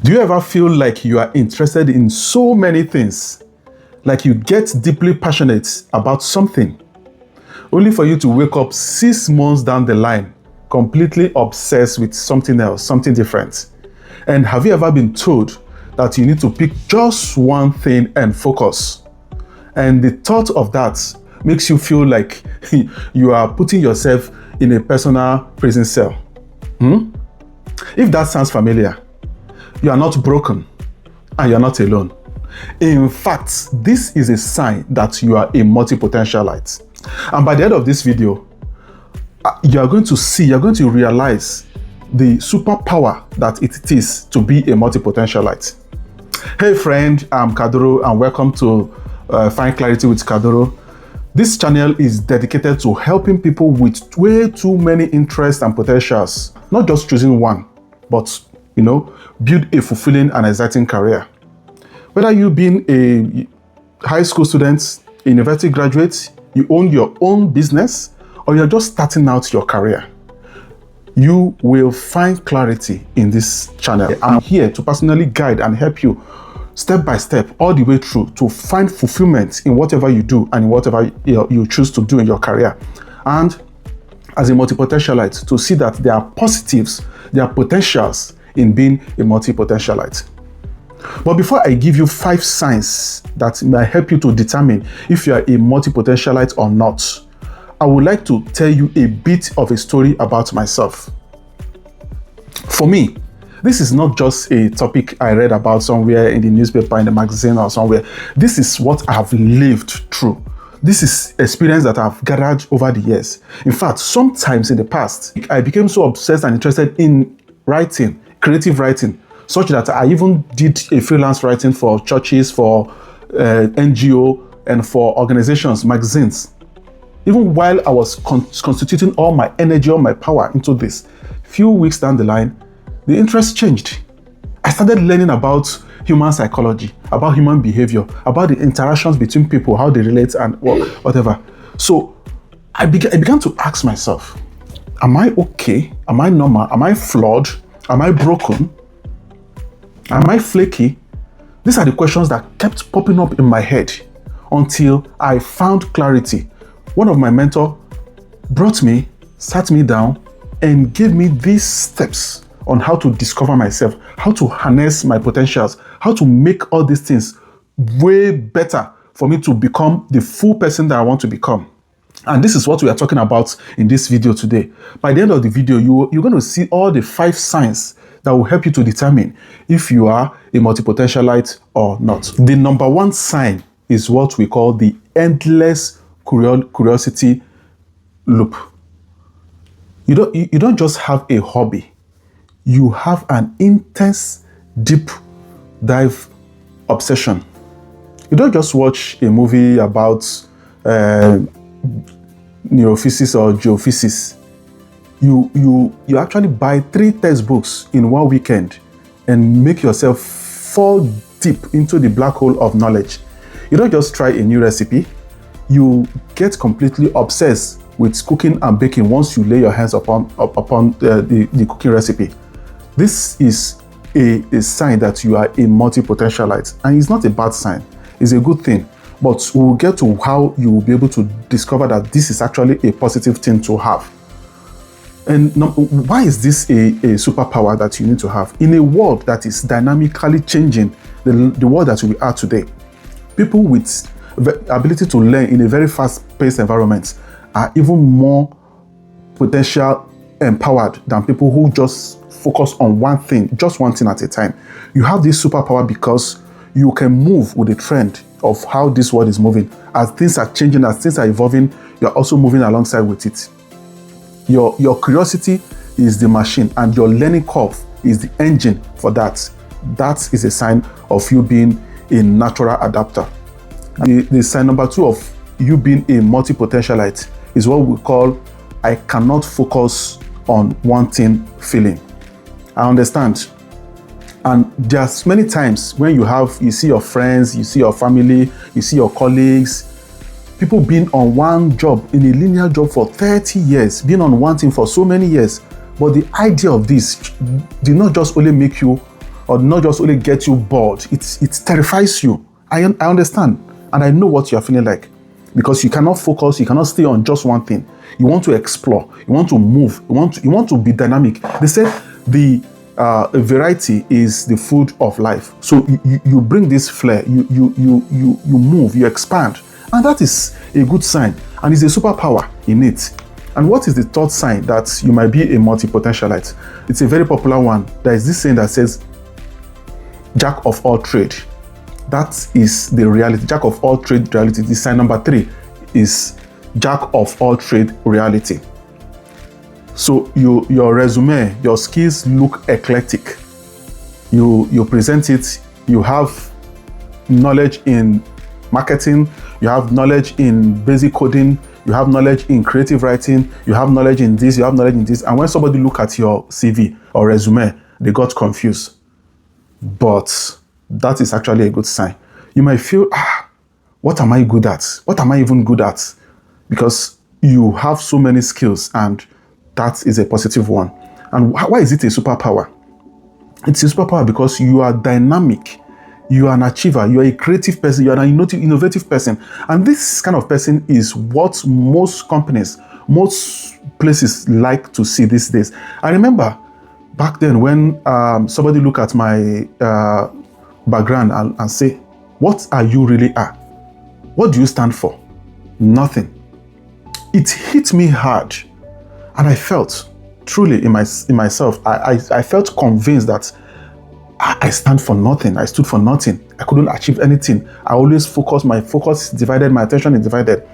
Do you ever feel like you are interested in so many things, like you get deeply passionate about something, only for you to wake up 6 months down the line, completely obsessed with something else, something different? And have you ever been told that you need to pick just one thing and focus? And the thought of that makes you feel like you are putting yourself in a personal prison cell. If that sounds familiar, you are not broken and you are not alone. In fact, this is a sign that you are a multipotentialite. And by the end of this video, you're going to realize the superpower that it is to be a multipotentialite. Hey friend, I'm Kaduro and welcome to Find Clarity with Kaduro. This channel is dedicated to helping people with way too many interests and potentials, not just choosing one, but build a fulfilling and exciting career. Whether you've been a high school student, university graduate, you own your own business, or you're just starting out your career, you will find clarity in this channel. I'm here to personally guide and help you step by step all the way through to find fulfillment in whatever you do and in whatever you choose to do in your career. And as a multipotentialite, to see that there are positives, there are potentials in being a multipotentialite. But before I give you 5 signs that may help you to determine if you are a multipotentialite or not, I would like to tell you a bit of a story about myself. For me, this is not just a topic I read about somewhere in the newspaper, in the magazine or somewhere. This is what I have lived through. This is experience that I've gathered over the years. In fact, sometimes in the past, I became so obsessed and interested in writing, creative writing, such that I even did a freelance writing for churches, for NGO, and for organizations, magazines. Even while I was constituting all my energy, all my power into this, few weeks down the line, the interest changed. I started learning about human psychology, about human behavior, about the interactions between people, how they relate and whatever. So I began to ask myself, am I okay? Am I normal? Am I flawed? Am I broken? Am I flaky? These are the questions that kept popping up in my head until I found clarity. One of my mentors sat me down and gave me these steps on how to discover myself, how to harness my potentials, how to make all these things way better for me to become the full person that I want to become. And this is what we are talking about in this video today. By the end of the video, you're going to see all the 5 signs that will help you to determine if you are a multipotentialite or not. The number 1 sign is what we call the endless curiosity loop. You don't just have a hobby. You have an intense, deep dive obsession. You don't just watch a movie about neurophysics or geophysics. You actually buy 3 textbooks in one weekend and make yourself fall deep into the black hole of knowledge. You don't just try a new recipe. You get completely obsessed with cooking and baking once you lay your hands upon the cooking recipe. This is a sign that you are a multipotentialite, and it's not a bad sign. It's a good thing. But we'll get to how you will be able to discover that this is actually a positive thing to have. And why is this a superpower that you need to have? In a world that is dynamically changing, the world that we are today, people with the ability to learn in a very fast-paced environment are even more potential empowered than people who just focus on one thing at a time. You have this superpower because you can move with the trend of how this world is moving. As things are changing, as things are evolving, you're also moving alongside with it. Your curiosity is the machine, and your learning curve is the engine for that. That is a sign of you being a natural adapter. The sign number 2 of you being a multipotentialite is what we call I cannot focus on one thing feeling. I understand. And there's many times when you see your friends, you see your family, you see your colleagues, people being on one job, in a linear job for 30 years, being on one thing for so many years. But the idea of this did not just only make you or not just only get you bored, it terrifies you. I understand, and I know what you're feeling like, because you cannot focus, you cannot stay on just one thing. You want to explore, you want to move, you want to be dynamic. They said the variety is the food of life. So you bring this flair, you move, you expand, and that is a good sign, and it's a superpower in it. And what is the third sign that you might be a multipotentialite? It's a very popular one. There is this saying that says, jack of all trade. That is the reality. Jack of all trade reality. This sign number 3 is jack of all trade reality. So your resume, your skills look eclectic. You present it, you have knowledge in marketing, you have knowledge in basic coding, you have knowledge in creative writing, you have knowledge in this, you have knowledge in this. And when somebody look at your CV or resume, they got confused. But that is actually a good sign. You might feel, what am I good at? What am I even good at? Because you have so many skills, and that is a positive one. And why is it a superpower? It's a superpower because you are dynamic. You are an achiever, you are a creative person, you are an innovative person. And this kind of person is what most companies, most places like to see these days. I remember back then when somebody look at my background and say, what are you really at? What do you stand for? Nothing. It hit me hard. And I felt, truly in myself, I felt convinced that I stand for nothing. I stood for nothing. I couldn't achieve anything. I always focused. My focus is divided. My attention is divided.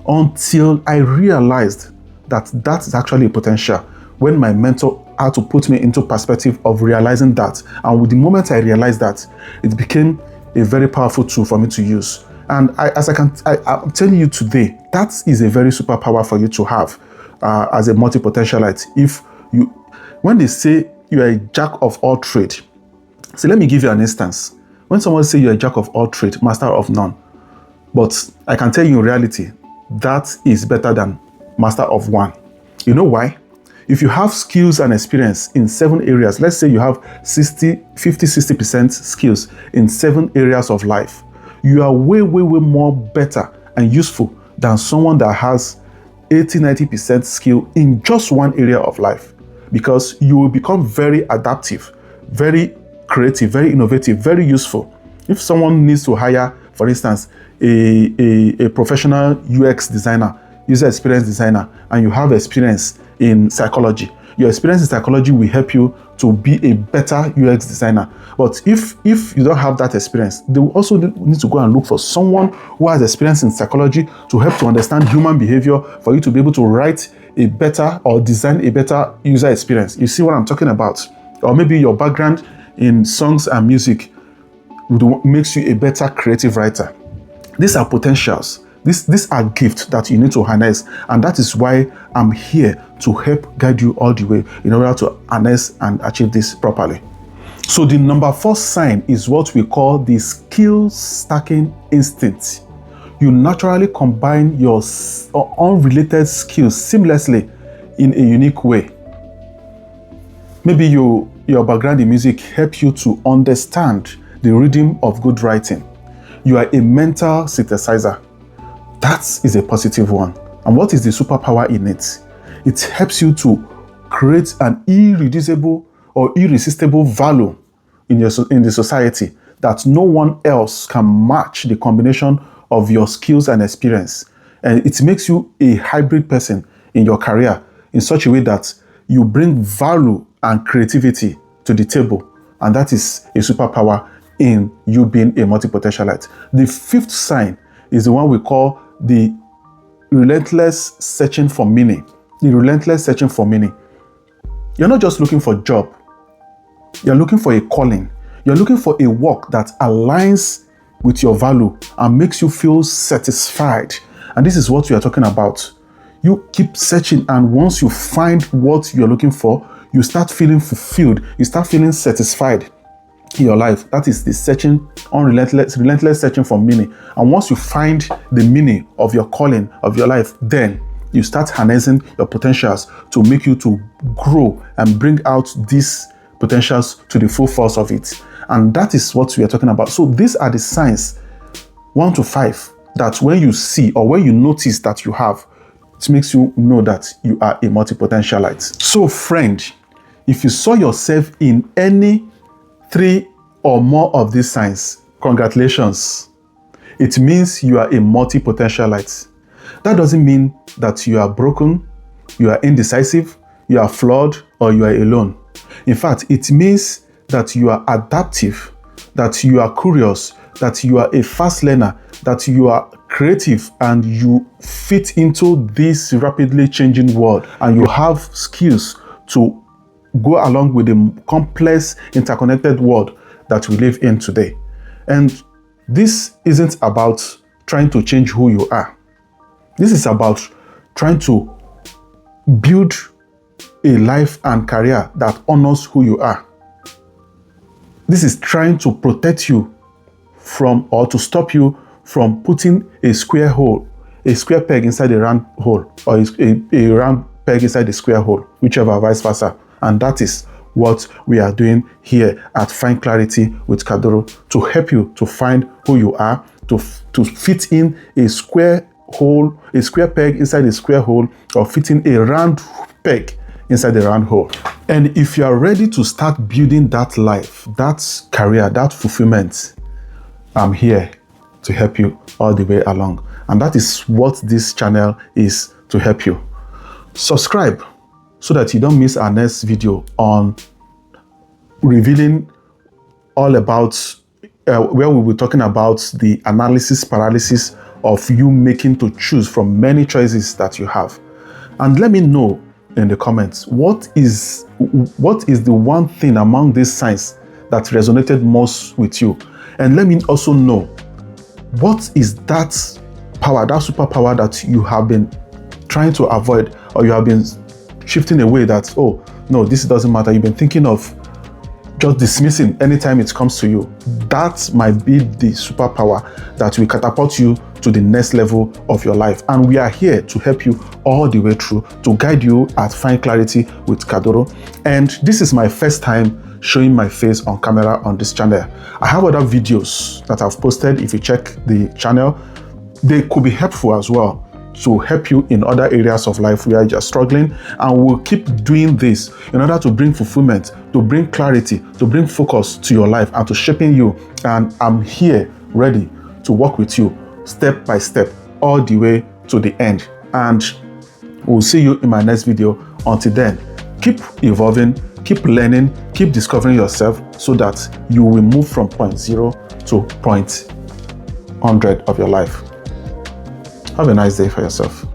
Until I realized that is actually a potential. When my mentor had to put me into perspective of realizing that. And with the moment I realized that, it became a very powerful tool for me to use. And I'm telling you today, that is a very superpower for you to have as a multipotentialite. When they say you are a jack of all trade, so let me give you an instance. When someone says you're a jack of all trade, master of none, but I can tell you in reality, that is better than master of one. You know why? If you have skills and experience in 7 areas, let's say you have 50-60% skills in 7 areas of life, you are way more better and useful than someone that has 80-90% skill in just one area of life, because you will become very adaptive, very creative, very innovative, very useful. If someone needs to hire, for instance, a professional UX designer, user experience designer, and you have experience in psychology, your experience in psychology will help you to be a better UX designer. But if you don't have that experience, they will also need to go and look for someone who has experience in psychology to help to understand human behavior, for you to be able to write a better or design a better user experience. You see what I'm talking about? Or maybe your background in songs and music makes you a better creative writer. These are potentials. These are gifts that you need to harness, and that is why I'm here to help guide you all the way in order to harness and achieve this properly. So the number 4 sign is what we call the skill stacking instinct. You naturally combine your unrelated skills seamlessly in a unique way. Maybe your background in music helps you to understand the rhythm of good writing. You are a mental synthesizer. That is a positive one. And what is the superpower in it? It helps you to create an irreducible or irresistible value in the society that no one else can match the combination of your skills and experience. And it makes you a hybrid person in your career in such a way that you bring value and creativity to the table. And that is a superpower in you being a multipotentialite. The 5th sign is the one we call the relentless searching for meaning. The relentless searching for meaning. You're not just looking for a job. You're looking for a calling. You're looking for a work that aligns with your value and makes you feel satisfied. And this is what we are talking about. You keep searching, and once you find what you're looking for, you start feeling fulfilled. You start feeling satisfied in your life. That is the searching, relentless searching for meaning. And once you find the meaning of your calling, of your life, then you start harnessing your potentials to make you to grow and bring out this potentials to the full force of it. And that is what we are talking about. So these are the signs 1 to 5 that when you see or when you notice that you have, it makes you know that you are a multipotentialite. So friend, if you saw yourself in any 3 or more of these signs, congratulations. It means you are a multipotentialite. That doesn't mean that you are broken, you are indecisive, you are flawed, or you are alone. In fact, it means that you are adaptive, that you are curious, that you are a fast learner, that you are creative, and you fit into this rapidly changing world, and you have skills to go along with the complex, interconnected world that we live in today. And this isn't about trying to change who you are. This is about trying to build a life and career that honors who you are. This is trying to protect you from, or to stop you from putting a square peg inside a round hole, or a round peg inside a square hole, whichever, vice versa. And that is what we are doing here at Find Clarity with Kadoro, to help you to find who you are, to fit in a square hole, a square peg inside a square hole, or fitting a round peg inside the round hole. And if you are ready to start building that life, that career, that fulfillment, I'm here to help you all the way along. And that is what this channel is, to help you. Subscribe so that you don't miss our next video on revealing all about where we will be talking about the analysis paralysis of you making to choose from many choices that you have. And let me know in the comments, what is the one thing among these signs that resonated most with you? And let me also know, what is that power, that superpower that you have been trying to avoid, or you have been shifting away, that, oh no, this doesn't matter, you've been thinking of just dismissing anytime it comes to you. That might be the superpower that will catapult you to the next level of your life. And we are here to help you all the way through, to guide you at Find Clarity with Kadoro. And this is my first time showing my face on camera on this channel. I have other videos that I've posted. If you check the channel, they could be helpful as well, to help you in other areas of life where you're struggling. And we'll keep doing this in order to bring fulfillment, to bring clarity, to bring focus to your life, and to shaping you. And I'm here ready to work with you step by step all the way to the end. And we'll see you in my next video. Until then, keep evolving, keep learning, keep discovering yourself, so that you will move from point 0 to point 100 of your life. Have a nice day for yourself.